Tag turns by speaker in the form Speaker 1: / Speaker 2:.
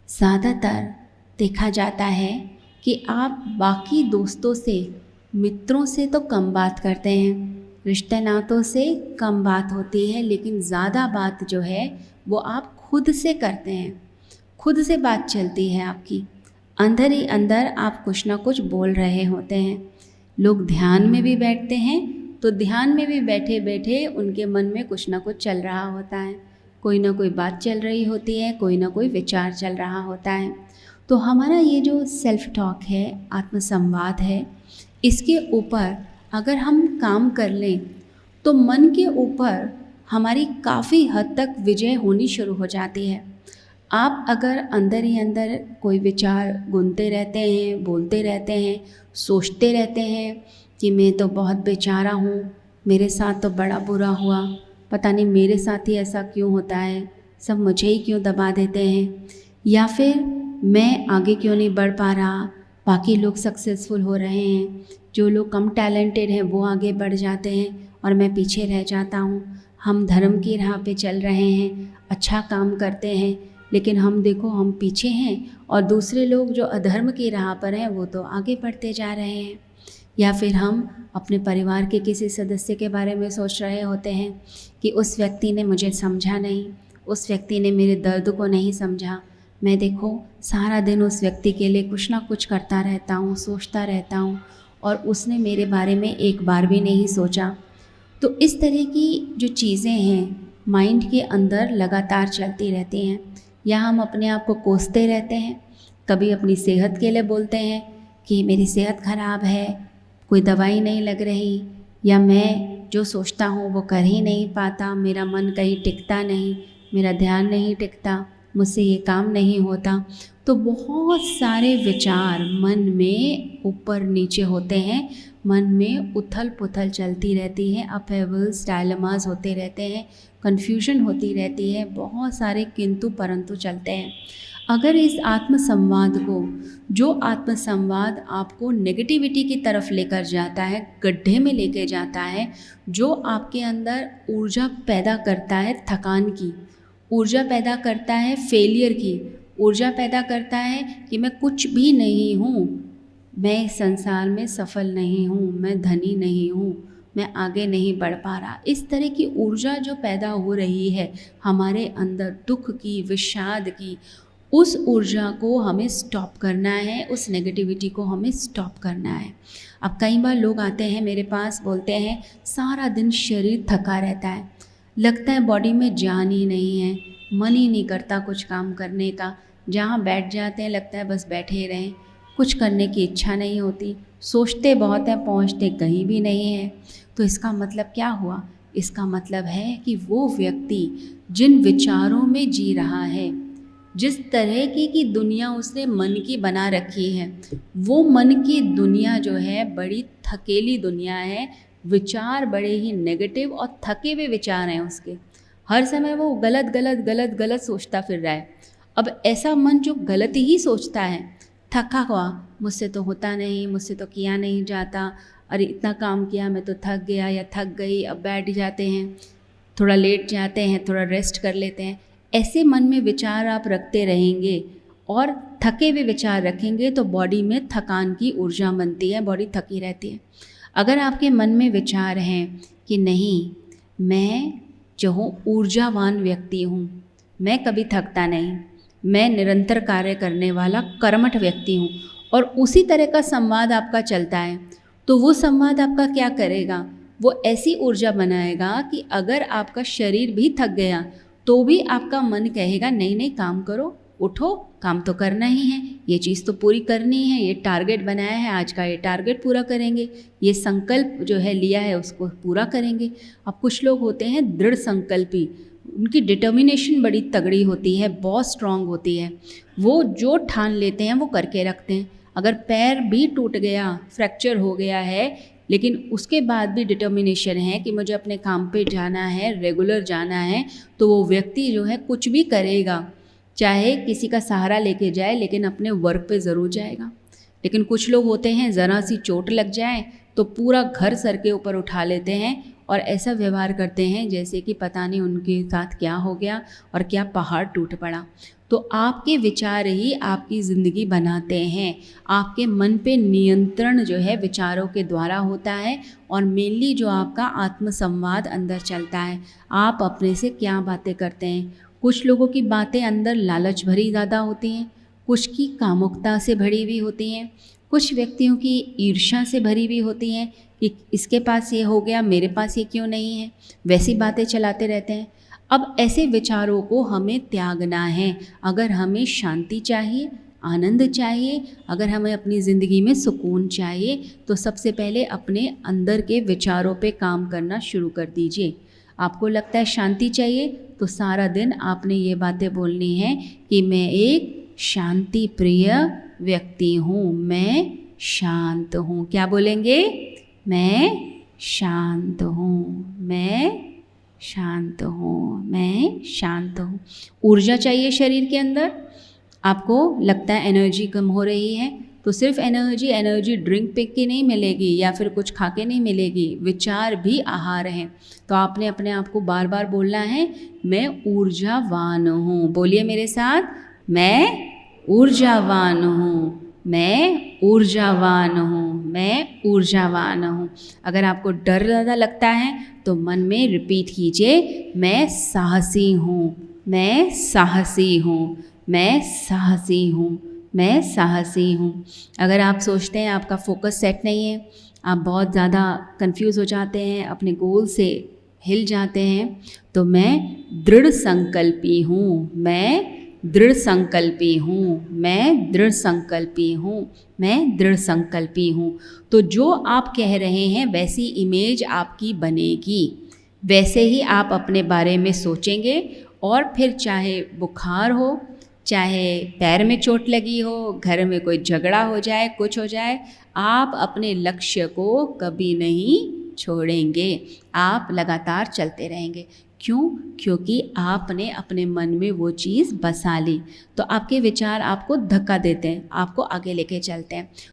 Speaker 1: ज़्यादातर देखा जाता है कि आप बाकी दोस्तों से, मित्रों से तो कम बात करते हैं, रिश्ते नातों से कम बात होती है, लेकिन ज़्यादा बात जो है वो आप खुद से करते हैं। खुद से बात चलती है आपकी, अंदर ही अंदर आप कुछ ना कुछ बोल रहे होते हैं। लोग ध्यान में भी बैठते हैं तो ध्यान में भी बैठे बैठे उनके मन में कुछ ना कुछ चल रहा होता है, कोई ना कोई बात चल रही होती है, कोई ना कोई विचार चल रहा होता है। तो हमारा ये जो सेल्फ टॉक है, आत्मसंवाद है, इसके ऊपर अगर हम काम कर लें तो मन के ऊपर हमारी काफ़ी हद तक विजय होनी शुरू हो जाती है। आप अगर अंदर ही अंदर कोई विचार गुनते रहते हैं, बोलते रहते हैं, सोचते रहते हैं कि मैं तो बहुत बेचारा हूँ, मेरे साथ तो बड़ा बुरा हुआ, पता नहीं मेरे साथ ही ऐसा क्यों होता है, सब मुझे ही क्यों दबा देते हैं, या फिर मैं आगे क्यों नहीं बढ़ पा रहा, बाकी लोग सक्सेसफुल हो रहे हैं, जो लोग कम टैलेंटेड हैं वो आगे बढ़ जाते हैं और मैं पीछे रह जाता हूँ। हम धर्म की राह पे चल रहे हैं, अच्छा काम करते हैं, लेकिन हम देखो हम पीछे हैं और दूसरे लोग जो अधर्म की राह पर हैं वो तो आगे बढ़ते जा रहे हैं। या फिर हम अपने परिवार के किसी सदस्य के बारे में सोच रहे होते हैं कि उस व्यक्ति ने मुझे समझा नहीं, उस व्यक्ति ने मेरे दर्द को नहीं समझा, मैं देखो सारा दिन उस व्यक्ति के लिए कुछ ना कुछ करता रहता हूँ, सोचता रहता हूँ, और उसने मेरे बारे में एक बार भी नहीं सोचा। तो इस तरह की जो चीज़ें हैं माइंड के अंदर लगातार चलती रहती हैं, या हम अपने आप को कोसते रहते हैं। कभी अपनी सेहत के लिए बोलते हैं कि मेरी सेहत ख़राब है, कोई दवाई नहीं लग रही, या मैं जो सोचता हूँ वो कर ही नहीं पाता, मेरा मन कहीं टिकता नहीं, मेरा ध्यान नहीं टिकता, मुझसे ये काम नहीं होता। तो बहुत सारे विचार मन में ऊपर नीचे होते हैं, मन में उथल पुथल चलती रहती है, अपहेवल्स, डायलेमास होते रहते हैं, कन्फ्यूजन होती रहती है, बहुत सारे किंतु परंतु चलते हैं। अगर इस आत्मसंवाद को, जो आत्मसंवाद आपको नेगेटिविटी की तरफ लेकर जाता है, गड्ढे में लेके जाता है, जो आपके अंदर ऊर्जा पैदा करता है थकान की, ऊर्जा पैदा करता है फेलियर की, ऊर्जा पैदा करता है कि मैं कुछ भी नहीं हूँ, मैं इस संसार में सफल नहीं हूँ, मैं धनी नहीं हूँ, मैं आगे नहीं बढ़ पा रहा, इस तरह की ऊर्जा जो पैदा हो रही है हमारे अंदर दुख की, विषाद की, उस ऊर्जा को हमें स्टॉप करना है, उस नेगेटिविटी को हमें स्टॉप करना है। अब कई बार लोग आते हैं मेरे पास, बोलते हैं सारा दिन शरीर थका रहता है, लगता है बॉडी में जान ही नहीं है, मन ही नहीं करता कुछ काम करने का, जहाँ बैठ जाते हैं लगता है बस बैठे रहें, कुछ करने की इच्छा नहीं होती, सोचते बहुत है पहुँचते कहीं भी नहीं है। तो इसका मतलब क्या हुआ? इसका मतलब है कि वो व्यक्ति जिन विचारों में जी रहा है, जिस तरह की दुनिया उसने मन की बना रखी है, वो मन की दुनिया जो है बड़ी थकेली दुनिया है, विचार बड़े ही नेगेटिव और थके हुए विचार हैं उसके, हर समय वो गलत गलत गलत गलत सोचता फिर रहा है। अब ऐसा मन जो गलत ही सोचता है, थका हुआ, मुझसे तो होता नहीं, मुझसे तो किया नहीं जाता, अरे इतना काम किया मैं तो थक गया या थक गई, अब बैठ जाते हैं, थोड़ा लेट जाते हैं, थोड़ा रेस्ट कर लेते हैं, ऐसे मन में विचार आप रखते रहेंगे और थके हुए विचार रखेंगे तो बॉडी में थकान की ऊर्जा बनती है, बॉडी थकी रहती है। अगर आपके मन में विचार हैं कि नहीं, मैं जो हूँ ऊर्जावान व्यक्ति हूँ, मैं कभी थकता नहीं, मैं निरंतर कार्य करने वाला कर्मठ व्यक्ति हूँ, और उसी तरह का संवाद आपका चलता है, तो वो संवाद आपका क्या करेगा? वो ऐसी ऊर्जा बनाएगा कि अगर आपका शरीर भी थक गया तो भी आपका मन कहेगा नहीं नहीं काम करो, उठो, काम तो करना ही है, ये चीज़ तो पूरी करनी है, ये टारगेट बनाया है आज का, ये टारगेट पूरा करेंगे, ये संकल्प जो है लिया है उसको पूरा करेंगे। अब कुछ लोग होते हैं दृढ़ संकल्पी, उनकी डिटर्मिनेशन बड़ी तगड़ी होती है, बहुत स्ट्रांग होती है, वो जो ठान लेते हैं वो करके रखते हैं। अगर पैर भी टूट गया, फ्रैक्चर हो गया है, लेकिन उसके बाद भी डिटर्मिनेशन है कि मुझे अपने काम पे जाना है, रेगुलर जाना है, तो वो व्यक्ति जो है कुछ भी करेगा, चाहे किसी का सहारा लेके जाए, लेकिन अपने वर्क पे ज़रूर जाएगा। लेकिन कुछ लोग होते हैं ज़रा सी चोट लग जाए तो पूरा घर सर के ऊपर उठा लेते हैं और ऐसा व्यवहार करते हैं जैसे कि पता नहीं उनके साथ क्या हो गया और क्या पहाड़ टूट पड़ा। तो आपके विचार ही आपकी ज़िंदगी बनाते हैं। आपके मन पे नियंत्रण जो है विचारों के द्वारा होता है और मेनली जो आपका आत्मसंवाद अंदर चलता है, आप अपने से क्या बातें करते हैं। कुछ लोगों की बातें अंदर लालच भरी ज़्यादा होती हैं, कुछ की कामुकता से भरी हुई होती हैं, कुछ व्यक्तियों की ईर्ष्या से भरी हुई होती हैं कि इसके पास ये हो गया, मेरे पास ये क्यों नहीं है, वैसी बातें चलाते रहते हैं। अब ऐसे विचारों को हमें त्यागना है। अगर हमें शांति चाहिए, आनंद चाहिए, अगर हमें अपनी ज़िंदगी में सुकून चाहिए, तो सबसे पहले अपने अंदर के विचारों पे काम करना शुरू कर दीजिए। आपको लगता है शांति चाहिए, तो सारा दिन आपने ये बातें बोलनी हैं कि मैं एक शांति प्रिय व्यक्ति हूँ, मैं शांत हूँ। क्या बोलेंगे? मैं शांत हूँ, मैं शांत हूँ, मैं शांत हूँ। ऊर्जा चाहिए शरीर के अंदर। आपको लगता है एनर्जी कम हो रही है, तो सिर्फ एनर्जी ड्रिंक पी के नहीं मिलेगी या फिर कुछ खा के नहीं मिलेगी, विचार भी आहार हैं। तो आपने अपने आप को बार बार बोलना है, मैं ऊर्जावान हूँ। बोलिए मेरे साथ, मैं ऊर्जावान हूँ, मैं ऊर्जावान हूँ, मैं ऊर्जावान हूँ। अगर आपको डर ज़्यादा लगता है तो मन में रिपीट कीजिए, मैं साहसी हूँ, मैं साहसी हूँ, मैं साहसी हूँ, मैं साहसी हूँ। अगर आप सोचते हैं आपका फोकस सेट नहीं है, आप बहुत ज़्यादा कंफ्यूज हो जाते हैं, अपने गोल से हिल जाते हैं, तो मैं दृढ़ संकल्पी हूँ, मैं दृढ़ संकल्पी हूँ, मैं दृढ़ संकल्पी हूँ, मैं दृढ़ संकल्पी हूँ। तो जो आप कह रहे हैं वैसी इमेज आपकी बनेगी, वैसे ही आप अपने बारे में सोचेंगे। और फिर चाहे बुखार हो, चाहे पैर में चोट लगी हो, घर में कोई झगड़ा हो जाए, कुछ हो जाए, आप अपने लक्ष्य को कभी नहीं छोड़ेंगे, आप लगातार चलते रहेंगे। क्यों? क्योंकि आपने अपने मन में वो चीज़ बसा ली। तो आपके विचार आपको धक्का देते हैं, आपको आगे लेके चलते हैं।